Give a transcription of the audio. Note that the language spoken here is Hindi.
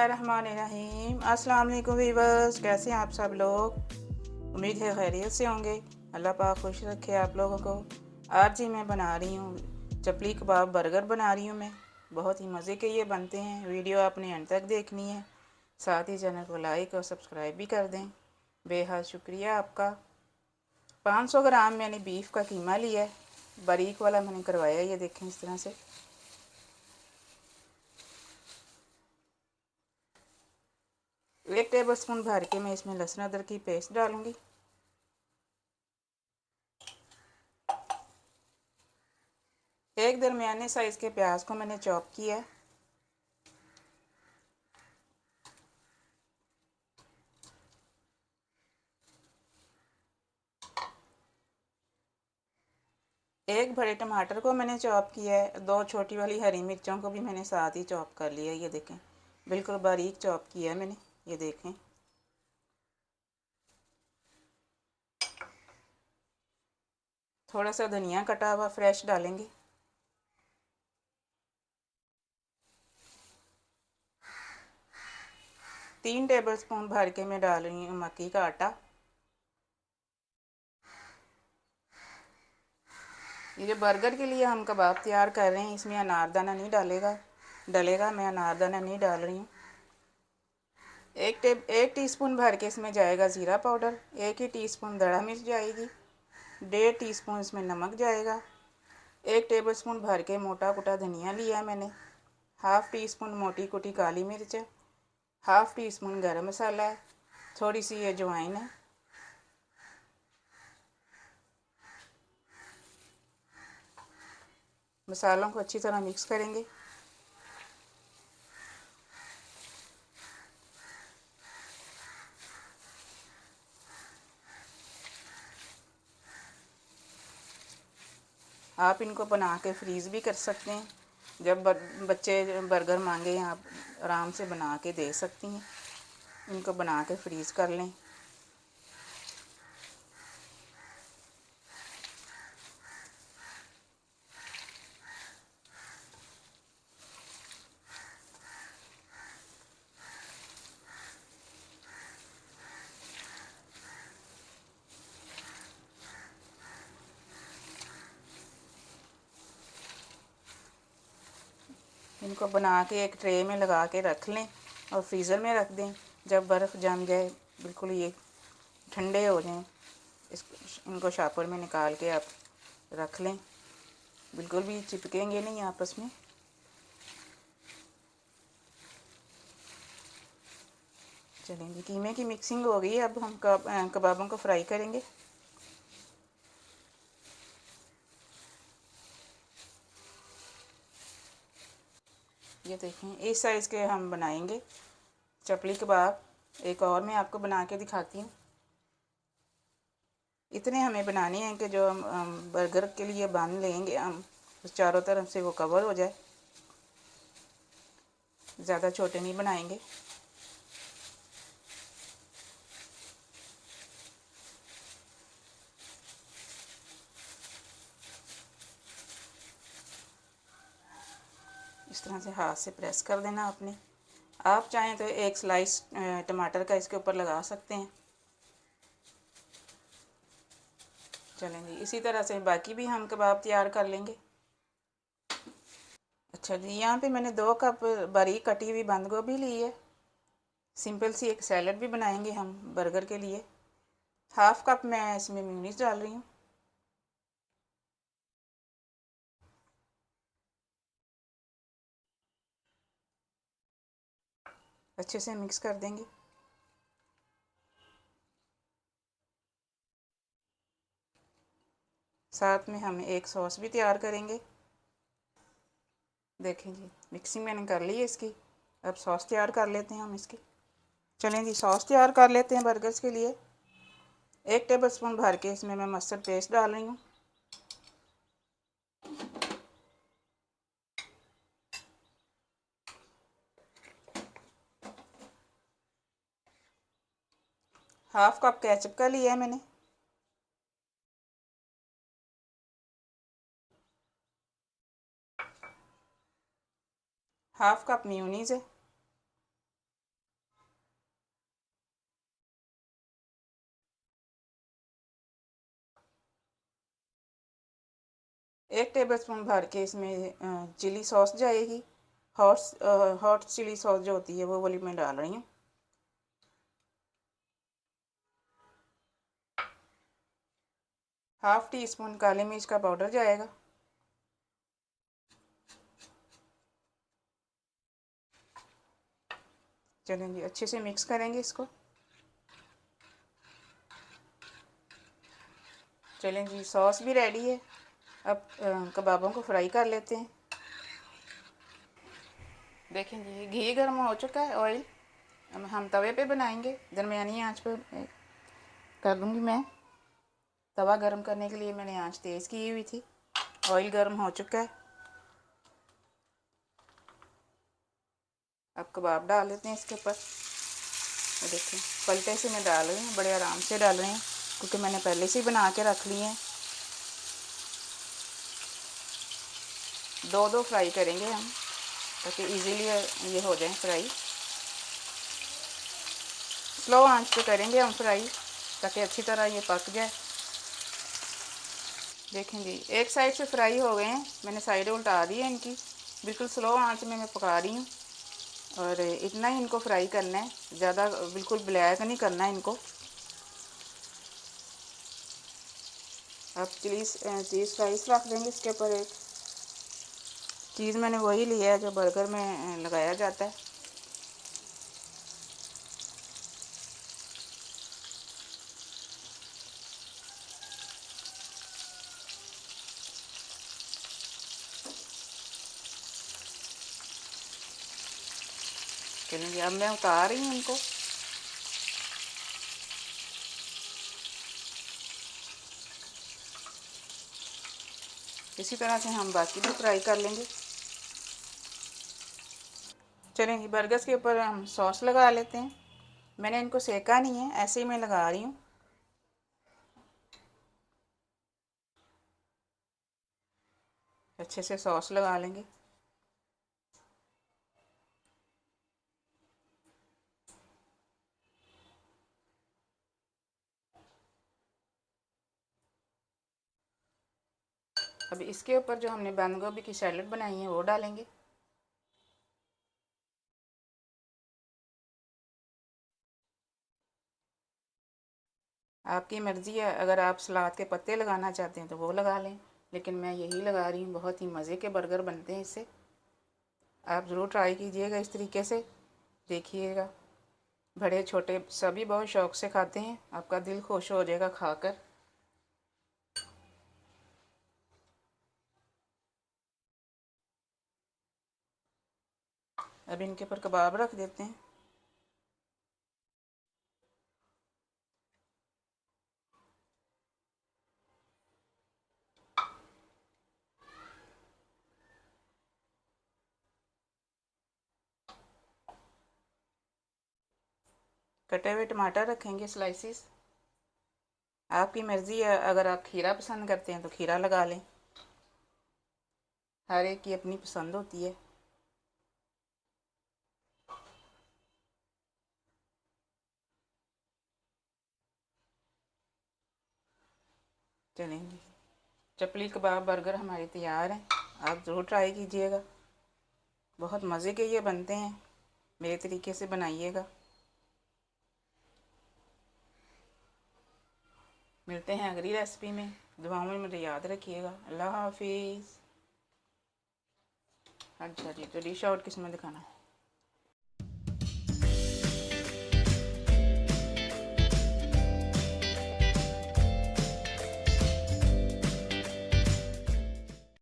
बिस्मिल्लाहिर्रहमानिर्रहीम। अस्सलाम वालेकुम वीवर्स, कैसे हैं आप सब लोग? उम्मीद है खैरियत से होंगे। अल्लाह पाक खुश रखे आप लोगों को। आज जी मैं बना रही हूँ चपली कबाब बर्गर बना रही हूँ मैं। बहुत ही मज़े के ये बनते हैं। वीडियो आपने अंत तक देखनी है, साथ ही चैनल को लाइक और सब्सक्राइब भी कर दें। बेहद शुक्रिया आपका। 500 ग्राम मैंने बीफ का कीमा लिया है, बारीक वाला मैंने करवाया। ये देखें इस तरह से। एक टेबल स्पून भर के मैं इसमें लहसुन अदरक की पेस्ट डालूंगी। एक दरमियाने साइज़ के प्याज को मैंने चॉप किया। एक बड़े टमाटर को मैंने चॉप किया है। 2 छोटी वाली हरी मिर्चों को भी मैंने साथ ही चॉप कर लिया। ये देखें, बिल्कुल बारीक चॉप किया है मैंने। ये देखें। थोड़ा सा धनिया कटा हुआ फ्रेश डालेंगे। तीन टेबल स्पून भर के मैं डाल रही हूँ मक्की का आटा। ये जो बर्गर के लिए हम कबाब तैयार कर रहे हैं, इसमें अनारदाना नहीं डलेगा। मैं अनारदाना नहीं डाल रही हूँ। एक टीस्पून भर के इसमें जाएगा ज़ीरा पाउडर। 1 ही टीस्पून दड़ा मिर्च जाएगी। 1.5 टीस्पून इसमें नमक जाएगा। 1 टेबलस्पून भर के मोटा कुटा धनिया लिया मैंने। 1/2 टीस्पून मोटी कुटी काली मिर्च है। 1/2 टीस्पून गरम मसाला है। थोड़ी सी अजवाइन है। मसालों को अच्छी तरह मिक्स करेंगे। आप इनको बना के फ्रीज़ भी कर सकते हैं। जब बच्चे बर्गर मांगे, आप आराम से बना के दे सकती हैं। इनको बना के फ्रीज़ कर लें। इनको बना के एक ट्रे में लगा के रख लें और फ्रीज़र में रख दें। जब बर्फ़ जम जाए, बिल्कुल ये ठंडे हो जाएं, इनको शापर में निकाल के आप रख लें। बिल्कुल भी चिपकेंगे नहीं आपस में। चलेंगे, कीमे की मिक्सिंग हो गई। अब हम कबाबों को फ्राई करेंगे। ये देखें, इस साइज़ के हम बनाएंगे चपली कबाब। एक और मैं आपको बना के दिखाती हूँ। इतने हमें बनाने हैं कि जो हम बर्गर के लिए बांध लेंगे हम, चारों तरफ से वो कवर हो जाए। ज़्यादा छोटे नहीं बनाएंगे। इस तरह से हाथ से प्रेस कर देना आपने। आप चाहें तो एक स्लाइस टमाटर का इसके ऊपर लगा सकते हैं। चलेंगे, इसी तरह से बाकी भी हम कबाब तैयार कर लेंगे। अच्छा जी, यहाँ पे मैंने 2 कप बारीक कटी हुई बंद गोभी ली है। सिंपल सी एक सैलड भी बनाएंगे हम बर्गर के लिए। 1/2 कप मैं इसमें मेयोनीज डाल रही हूँ। अच्छे से मिक्स कर देंगे। साथ में हम एक सॉस भी तैयार करेंगे। देखें जी, मिक्सिंग मैंने कर ली है इसकी। अब सॉस तैयार कर लेते हैं हम इसकी। चलें जी, सॉस तैयार कर लेते हैं बर्गर्स के लिए। 1 टेबलस्पून भर के इसमें मैं मस्टर्ड पेस्ट डाल रही हूँ। हाफ कप केचप का लिया है मैंने। हाफ कप मेयोनीज है। 1 टेबलस्पून भर के इसमें चिली सॉस जाएगी। हॉट चिली सॉस जो होती है वो वाली मैं डाल रही हूँ। ½ टीस्पून काली मिर्च का पाउडर जाएगा। चलें जी, अच्छे से मिक्स करेंगे इसको। चलें जी, सॉस भी रेडी है। अब कबाबों को फ्राई कर लेते हैं। देखें जी, घी गर्म हो चुका है, ऑयल। अब हम तवे पे बनाएंगे, दरमियानी आंच पर कर दूंगी मैं। तवा गर्म करने के लिए मैंने आंच तेज़ की हुई थी। ऑयल गर्म हो चुका है। अब कबाब डाल देते हैं इसके ऊपर। ये देखें, पलटे से मैं डाल रही हूँ, बड़े आराम से डाल रही हूँ क्योंकि मैंने पहले से ही बना के रख लिए हैं। 2 फ्राई करेंगे हम ताकि इजीली ये हो जाए फ्राई। स्लो आंच पे करेंगे हम फ्राई ताकि अच्छी तरह ये पक जाए। देखें जी, एक साइड से फ्राई हो गए हैं, मैंने साइड उल्टा दी है इनकी। बिल्कुल स्लो आंच में मैं पका रही हूँ और इतना ही इनको फ्राई करना है, ज़्यादा बिल्कुल ब्लैक नहीं करना है इनको। अब चीज़ स्लाइस रख देंगे इसके ऊपर। एक चीज़ मैंने वही लिया है जो बर्गर में लगाया जाता है। चलिए अब मैं उतार रही हूँ इनको। इसी तरह से हम बाकी भी फ्राई कर लेंगे। चलें, बर्गर्स के ऊपर हम सॉस लगा लेते हैं। मैंने इनको सेका नहीं है, ऐसे ही मैं लगा रही हूँ। अच्छे से सॉस लगा लेंगे। अब इसके ऊपर जो हमने बंद गोभी की सैलेड बनाई है वो डालेंगे। आपकी मर्ज़ी है, अगर आप सलाद के पत्ते लगाना चाहते हैं तो वो लगा लें, लेकिन मैं यही लगा रही हूँ। बहुत ही मज़े के बर्गर बनते हैं इससे। आप ज़रूर ट्राई कीजिएगा इस तरीके से, देखिएगा। बड़े छोटे सभी बहुत शौक़ से खाते हैं, आपका दिल खुश हो जाएगा खाकर। अब इनके ऊपर कबाब रख देते हैं। कटे हुए टमाटर रखेंगे स्लाइसिस। आपकी मर्ज़ी है, अगर आप खीरा पसंद करते हैं तो खीरा लगा लें। हर एक की अपनी पसंद होती है। चलेंगे, चपली कबाब बर्गर हमारे तैयार हैं। आप ज़रूर ट्राई कीजिएगा, बहुत मज़े के ये बनते हैं। मेरे तरीके से बनाइएगा। मिलते हैं अगली रेसिपी में। दुआओं में मुझे याद रखिएगा। अल्लाह हाफिज़। अच्छा जी, तो डिश आउट किस में दिखाना है?